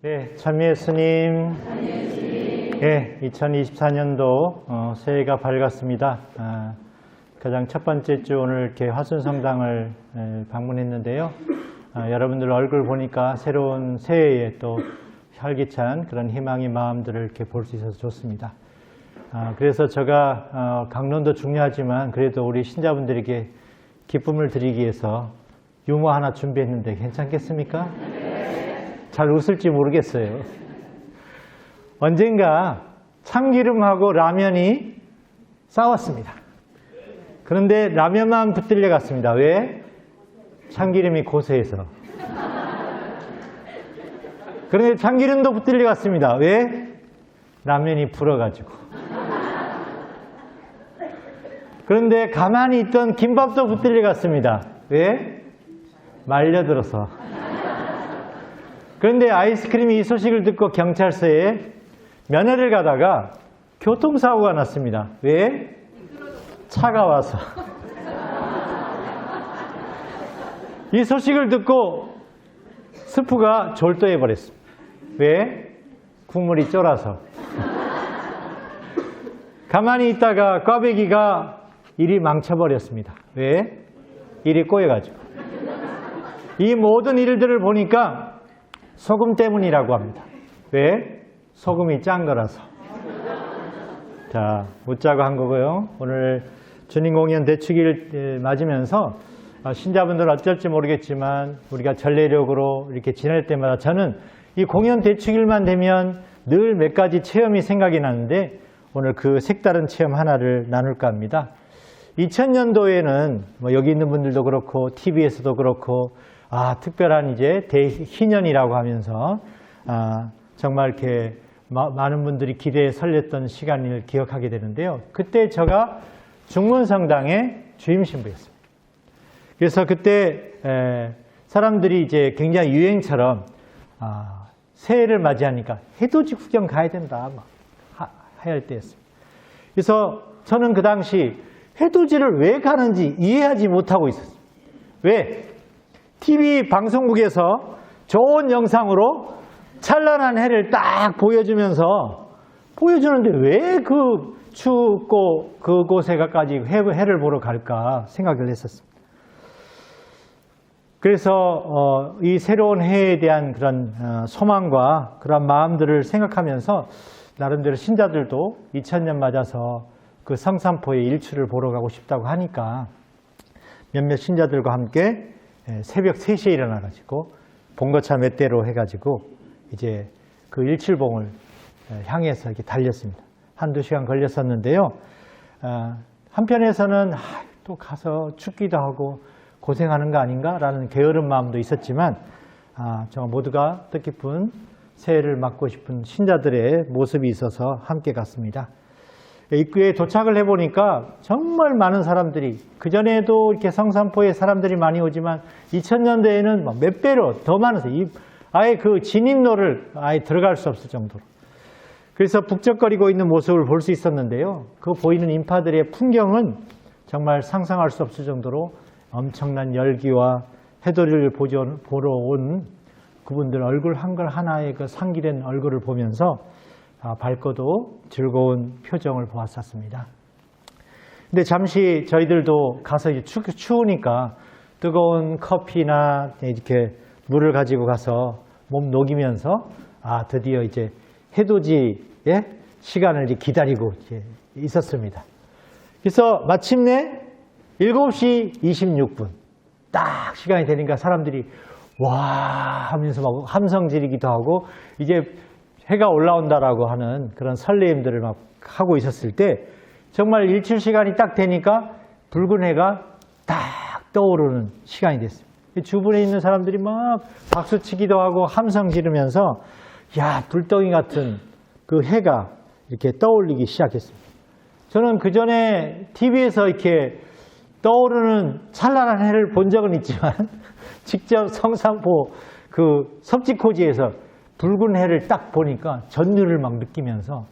네, 찬미 예수님. 네, 2024년도 새해가 밝았습니다. 가장 첫 번째 주 오늘 이렇게 화순성당을 방문했는데요. 여러분들 얼굴 보니까 새로운 새해에 또 활기찬 그런 희망의 마음들을 이렇게 볼 수 있어서 좋습니다. 그래서 제가 강론도 중요하지만 그래도 우리 신자분들에게 기쁨을 드리기 위해서 유머 하나 준비했는데 괜찮겠습니까? 잘 웃을지 모르겠어요. 언젠가 참기름하고 라면이 싸웠습니다. 그런데 라면만 붙들려 갔습니다. 왜? 참기름이 고소해서. 그런데 참기름도 붙들려 갔습니다. 왜? 라면이 불어가지고. 그런데 가만히 있던 김밥도 붙들려 갔습니다. 왜? 말려들어서. 그런데 아이스크림이 이 소식을 듣고 경찰서에 면회를 가다가 교통사고가 났습니다. 왜? 차가 와서. 이 소식을 듣고 스프가 졸도해 버렸습니다. 왜? 국물이 쫄아서. 가만히 있다가 꽈배기가 일이 망쳐버렸습니다. 왜? 일이 꼬여가지고. 이 모든 일들을 보니까 소금 때문이라고 합니다. 왜? 소금이 짠 거라서. 자, 묻자고 한 거고요. 오늘 주님 공연 대축일 맞으면서 신자분들은 어쩔지 모르겠지만 우리가 전례력으로 이렇게 지낼 때마다 저는 이 공연 대축일만 되면 늘 몇 가지 체험이 생각이 나는데 오늘 그 색다른 체험 하나를 나눌까 합니다. 2000년도에는 뭐 여기 있는 분들도 그렇고 TV에서도 그렇고 특별한 이제 대희년이라고 하면서 정말 이렇게 많은 분들이 기대에 설렜던 시간을 기억하게 되는데요. 그때 제가 중문성당의 주임신부였습니다. 그래서 그때 사람들이 이제 굉장히 유행처럼 새해를 맞이하니까 해돋이 구경 가야 된다 막 해야 할 때였습니다. 그래서 저는 그 당시 해돋이를 왜 가는지 이해하지 못하고 있었습니다. 왜? TV 방송국에서 좋은 영상으로 찬란한 해를 딱 보여주는데 왜 그 춥고 그곳에까지 해를 보러 갈까 생각을 했었습니다. 그래서 이 새로운 해에 대한 그런 소망과 그런 마음들을 생각하면서 나름대로 신자들도 2000년 맞아서 그 성산포의 일출을 보러 가고 싶다고 하니까 몇몇 신자들과 함께 새벽 3시에 일어나가지고 봉거차 몇 대로 해가지고 이제 그 일출봉을 향해서 이렇게 달렸습니다. 한두 시간 걸렸었는데요. 한편에서는 또 가서 춥기도 하고 고생하는 거 아닌가라는 게으른 마음도 있었지만 정말 모두가 뜻깊은 새해를 맞고 싶은 신자들의 모습이 있어서 함께 갔습니다. 입구에 도착을 해보니까 정말 많은 사람들이 그전에도 이렇게 성산포에 사람들이 많이 오지만 2000년대에는 몇 배로 더 많았어요. 아예 그 진입로를 아예 들어갈 수 없을 정도로. 그래서 북적거리고 있는 모습을 볼 수 있었는데요. 그 보이는 인파들의 풍경은 정말 상상할 수 없을 정도로 엄청난 열기와 해돋이를 보러 온 그분들 얼굴 한글 하나의 그 상기된 얼굴을 보면서 밝고도 즐거운 표정을 보았었습니다. 근데 잠시 저희들도 가서 추우니까 뜨거운 커피나 이렇게 물을 가지고 가서 몸 녹이면서 드디어 이제 해돋이의 시간을 이제 기다리고 이제 있었습니다. 그래서 마침내 7시 26분 딱 시간이 되니까 사람들이 와 하면서 막 함성 지르기도 하고 이제 해가 올라온다라고 하는 그런 설레임들을 막 하고 있었을 때 정말 일출 시간이 딱 되니까 붉은 해가 딱 떠오르는 시간이 됐습니다. 주변에 있는 사람들이 막 박수치기도 하고 함성 지르면서 야 불덩이 같은 그 해가 이렇게 떠올리기 시작했습니다. 저는 그 전에 TV에서 이렇게 떠오르는 찬란한 해를 본 적은 있지만 직접 성산포 그 섭지코지에서 붉은 해를 딱 보니까 전율을 막 느끼면서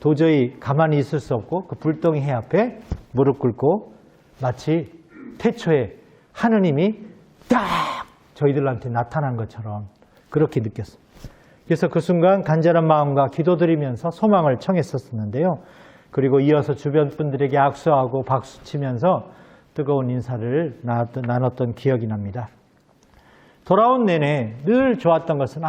도저히 가만히 있을 수 없고 그 불덩이 해 앞에 무릎 꿇고 마치 태초에 하느님이 딱 저희들한테 나타난 것처럼 그렇게 느꼈습니다. 그래서 그 순간 간절한 마음과 기도드리면서 소망을 청했었는데요. 그리고 이어서 주변 분들에게 악수하고 박수치면서 뜨거운 인사를 나눴던 기억이 납니다. 돌아온 내내 늘 좋았던 것은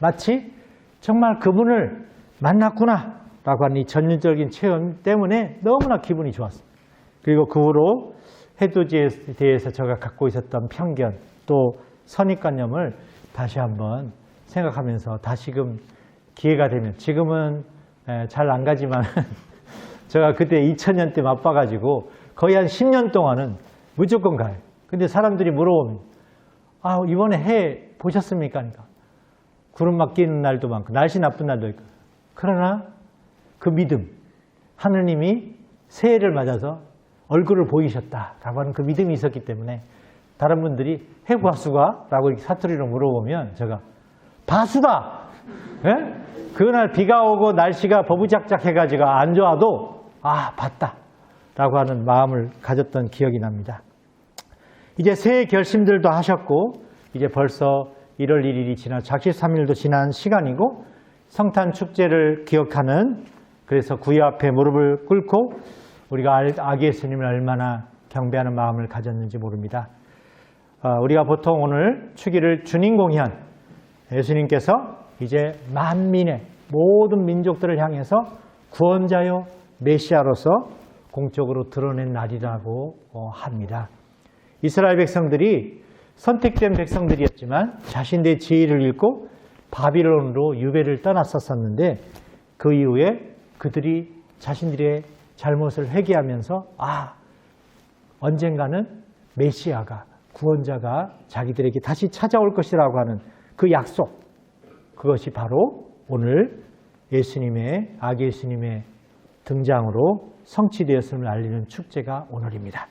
마치 정말 그분을 만났구나 라고 하는 이 전율적인 체험 때문에 너무나 기분이 좋았습니다. 그리고 그 후로 해돋이에 대해서 제가 갖고 있었던 편견 또 선입관념을 다시 한번 생각하면서 다시금 기회가 되면, 지금은 잘 안 가지만 제가 그때 2000년 때 맛봐가지고 거의 한 10년 동안은 무조건 가요. 근데 사람들이 물어보면 이번에 해 보셨습니까? 그러니까 구름 막 끼는 날도 많고 날씨 나쁜 날도 있고, 그러나 그 믿음, 하느님이 새해를 맞아서 얼굴을 보이셨다라고 하는 그 믿음이 있었기 때문에 다른 분들이 해과수가? 라고 이렇게 사투리로 물어보면 제가 바수다! 예? 그날 비가 오고 날씨가 버부작작 해가지고 안 좋아도 봤다! 라고 하는 마음을 가졌던 기억이 납니다. 이제 새해 결심들도 하셨고 이제 벌써 1월 1일이 지나 작실 3일도 지난 시간이고 성탄 축제를 기억하는, 그래서 구유 앞에 무릎을 꿇고 우리가 아기 예수님을 얼마나 경배하는 마음을 가졌는지 모릅니다. 우리가 보통 오늘 축일을 주님 공연, 예수님께서 이제 만민의 모든 민족들을 향해서 구원자요 메시아로서 공적으로 드러낸 날이라고 합니다. 이스라엘 백성들이 선택된 백성들이었지만 자신들의 지위를 잃고 바빌론으로 유배를 떠났었는데 그 이후에 그들이 자신들의 잘못을 회개하면서 언젠가는 메시아가, 구원자가 자기들에게 다시 찾아올 것이라고 하는 그 약속, 그것이 바로 오늘 예수님의, 아기 예수님의 등장으로 성취되었음을 알리는 축제가 오늘입니다.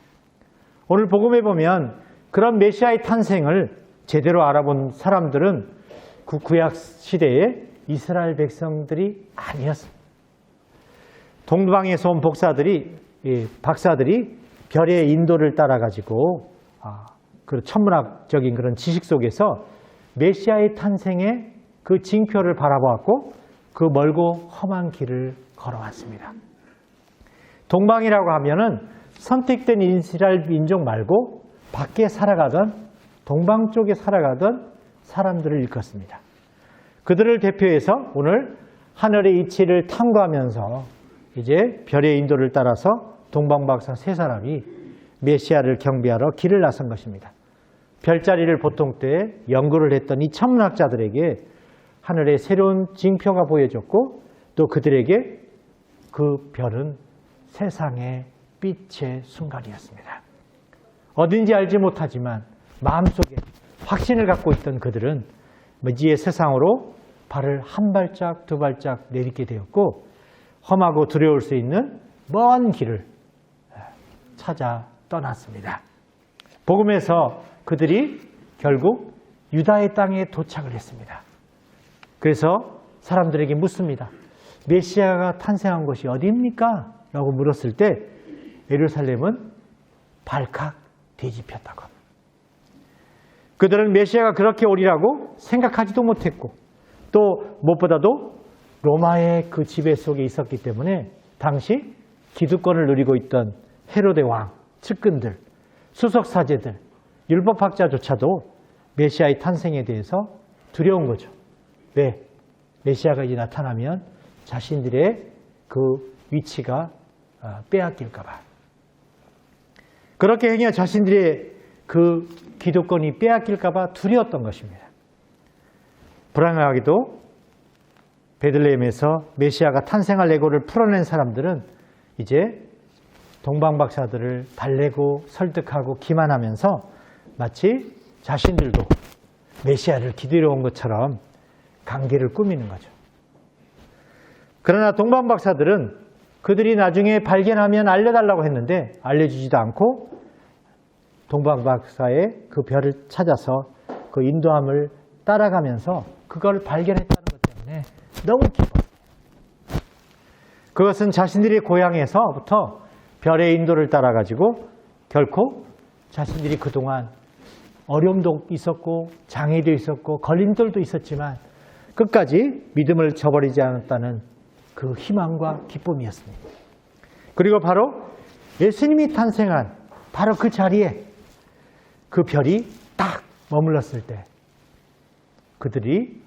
오늘 복음에 보면 그런 메시아의 탄생을 제대로 알아본 사람들은 그 구약 시대의 이스라엘 백성들이 아니었습니다. 동방에서 온 박사들이 별의 인도를 따라가지고 그 천문학적인 그런 지식 속에서 메시아의 탄생의 그 징표를 바라보았고 그 멀고 험한 길을 걸어왔습니다. 동방이라고 하면은 선택된 이스라엘 민족 말고 밖에 살아가던, 동방 쪽에 살아가던 사람들을 일컫습니다. 그들을 대표해서 오늘 하늘의 이치를 탐구하면서 이제 별의 인도를 따라서 동방박사 세 사람이 메시아를 경배하러 길을 나선 것입니다. 별자리를 보통 때 연구를 했던 이 천문학자들에게 하늘의 새로운 징표가 보여졌고 또 그들에게 그 별은 세상의 빛의 순간이었습니다. 어딘지 알지 못하지만 마음속에 확신을 갖고 있던 그들은 이제 세상으로 발을 한 발짝 두 발짝 내딛게 되었고 험하고 두려울 수 있는 먼 길을 찾아 떠났습니다. 복음에서 그들이 결국 유다의 땅에 도착을 했습니다. 그래서 사람들에게 묻습니다. 메시아가 탄생한 곳이 어디입니까? 라고 물었을 때 예루살렘은 발칵 뒤집혔다고 합니다. 그들은 메시아가 그렇게 오리라고 생각하지도 못했고 또 무엇보다도 로마의 그 지배 속에 있었기 때문에 당시 기득권을 누리고 있던 헤로데 왕, 측근들, 수석사제들, 율법학자조차도 메시아의 탄생에 대해서 두려운 거죠. 왜? 메시아가 이제 나타나면 자신들의 그 위치가 빼앗길까 봐. 그렇게 행여 자신들의 그 기득권이 빼앗길까 봐 두려웠던 것입니다. 불행하게도 베들레헴에서 메시아가 탄생할 예고를 풀어낸 사람들은 이제 동방박사들을 달래고 설득하고 기만하면서 마치 자신들도 메시아를 기다려 온 것처럼 관계를 꾸미는 거죠. 그러나 동방박사들은 그들이 나중에 발견하면 알려달라고 했는데 알려주지도 않고 동방박사의 그 별을 찾아서 그 인도함을 따라가면서 그걸 발견했다는 것 때문에 너무 기뻐요. 그것은 자신들의 고향에서부터 별의 인도를 따라가지고 결코 자신들이 그동안 어려움도 있었고 장애도 있었고 걸림돌도 있었지만 끝까지 믿음을 저버리지 않았다는 그 희망과 기쁨이었습니다. 그리고 바로 예수님이 탄생한 바로 그 자리에 그 별이 딱 머물렀을 때 그들이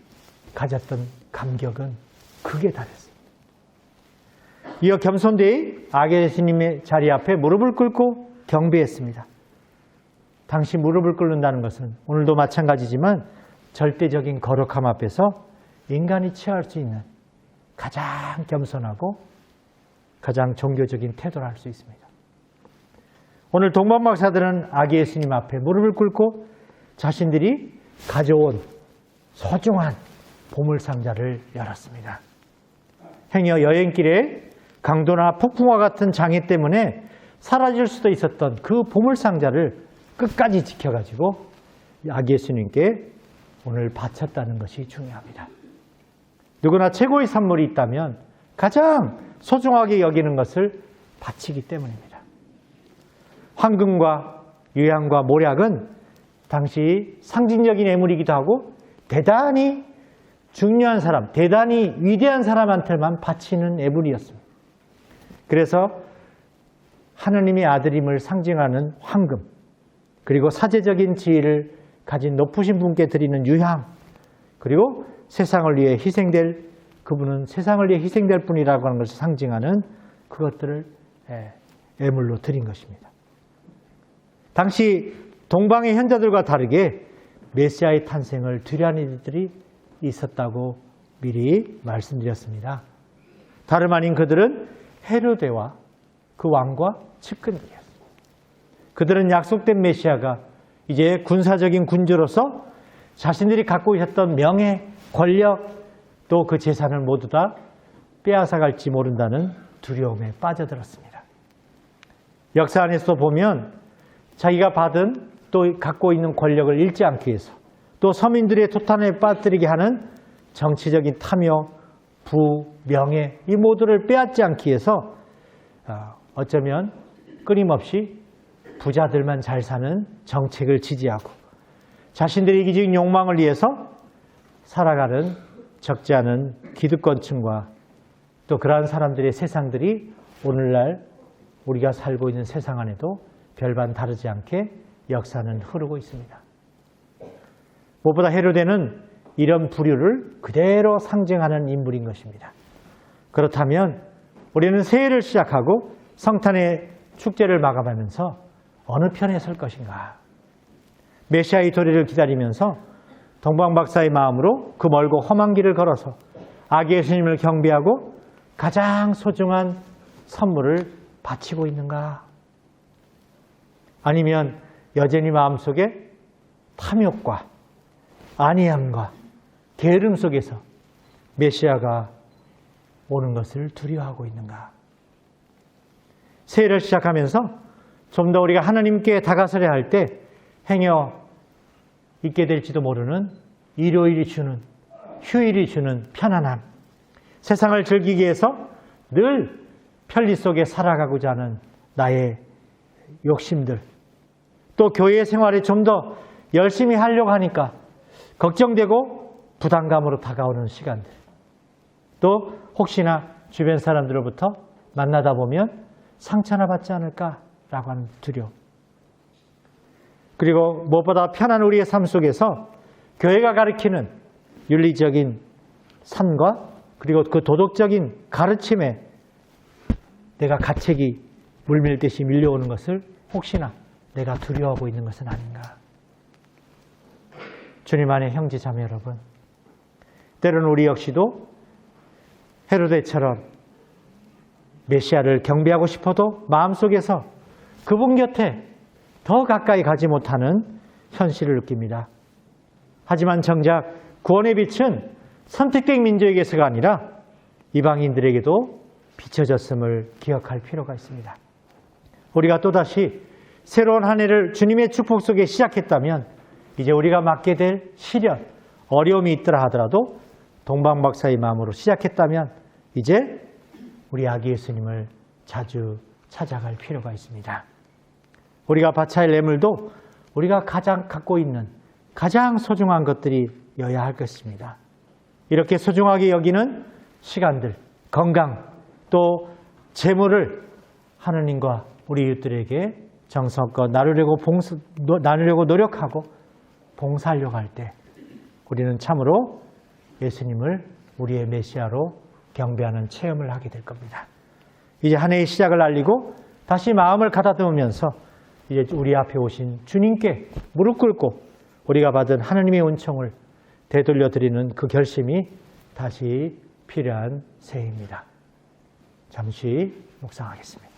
가졌던 감격은 극에 달했습니다. 이어 겸손되이 아기 예수님의 자리 앞에 무릎을 꿇고 경배했습니다. 당시 무릎을 꿇는다는 것은 오늘도 마찬가지지만 절대적인 거룩함 앞에서 인간이 취할 수 있는 가장 겸손하고 가장 종교적인 태도를 할 수 있습니다. 오늘 동방박사들은 아기 예수님 앞에 무릎을 꿇고 자신들이 가져온 소중한 보물상자를 열었습니다. 행여 여행길에 강도나 폭풍과 같은 장애 때문에 사라질 수도 있었던 그 보물상자를 끝까지 지켜가지고 아기 예수님께 오늘 바쳤다는 것이 중요합니다. 누구나 최고의 선물이 있다면 가장 소중하게 여기는 것을 바치기 때문입니다. 황금과 유향과 모략은 당시 상징적인 예물이기도 하고 대단히 중요한 사람, 대단히 위대한 사람한테만 바치는 예물이었습니다. 그래서 하느님의 아들임을 상징하는 황금, 그리고 사제적인 지위를 가진 높으신 분께 드리는 유향, 그리고 세상을 위해 희생될 그분은 세상을 위해 희생될 분이라고 하는 것을 상징하는 그것들을 예물로 드린 것입니다. 당시 동방의 현자들과 다르게 메시아의 탄생을 두려워하는 이들이 있었다고 미리 말씀드렸습니다. 다름 아닌 그들은 헤로데와 그 왕과 측근이었습니다. 그들은 약속된 메시아가 이제 군사적인 군주로서 자신들이 갖고 있었던 명예, 권력, 또 그 재산을 모두 다 빼앗아갈지 모른다는 두려움에 빠져들었습니다. 역사 안에서 보면 자기가 받은 또 갖고 있는 권력을 잃지 않기 위해서 또 서민들의 토탄에 빠뜨리게 하는 정치적인 탐욕, 부, 명예 이 모두를 빼앗지 않기 위해서 어쩌면 끊임없이 부자들만 잘 사는 정책을 지지하고 자신들의 이기적인 욕망을 위해서 살아가는 적지 않은 기득권층과 또 그러한 사람들의 세상들이 오늘날 우리가 살고 있는 세상 안에도 별반 다르지 않게 역사는 흐르고 있습니다. 무엇보다 헤로데는 이런 부류를 그대로 상징하는 인물인 것입니다. 그렇다면 우리는 새해를 시작하고 성탄의 축제를 마감하면서 어느 편에 설 것인가? 메시아의 도래를 기다리면서 동방박사의 마음으로 그 멀고 험한 길을 걸어서 아기 예수님을 경배하고 가장 소중한 선물을 바치고 있는가? 아니면 여전히 마음속에 탐욕과 안이함과 게으름 속에서 메시아가 오는 것을 두려워하고 있는가? 새해를 시작하면서 좀 더 우리가 하나님께 다가서려 할 때 행여 있게 될지도 모르는 일요일이 주는, 휴일이 주는 편안함, 세상을 즐기기 위해서 늘 편리 속에 살아가고자 하는 나의 욕심들, 또 교회 생활에 좀 더 열심히 하려고 하니까 걱정되고 부담감으로 다가오는 시간들, 또 혹시나 주변 사람들로부터 만나다 보면 상처나 받지 않을까라고 하는 두려움, 그리고 무엇보다 편한 우리의 삶 속에서 교회가 가르치는 윤리적인 삶과 그리고 그 도덕적인 가르침에 내가 가책이 물밀듯이 밀려오는 것을 혹시나 내가 두려워하고 있는 것은 아닌가. 주님 안의 형제 자매 여러분, 때로는 우리 역시도 헤로데처럼 메시아를 경배하고 싶어도 마음속에서 그분 곁에 더 가까이 가지 못하는 현실을 느낍니다. 하지만 정작 구원의 빛은 선택된 민족에게서가 아니라 이방인들에게도 비춰졌음을 기억할 필요가 있습니다. 우리가 또다시 새로운 한 해를 주님의 축복 속에 시작했다면 이제 우리가 맞게 될 시련, 어려움이 있더라 하더라도 동방박사의 마음으로 시작했다면 이제 우리 아기 예수님을 자주 찾아갈 필요가 있습니다. 우리가 바쳐야 할 예물도 우리가 가장 갖고 있는 가장 소중한 것들이어야 할 것입니다. 이렇게 소중하게 여기는 시간들, 건강, 또 재물을 하느님과 우리 이웃들에게 정성껏 나누려고 노력하고 봉사하려고 할 때 우리는 참으로 예수님을 우리의 메시아로 경배하는 체험을 하게 될 겁니다. 이제 한 해의 시작을 알리고 다시 마음을 가다듬으면서 이제 우리 앞에 오신 주님께 무릎 꿇고 우리가 받은 하나님의 은총을 되돌려 드리는 그 결심이 다시 필요한 새해입니다. 잠시 묵상하겠습니다.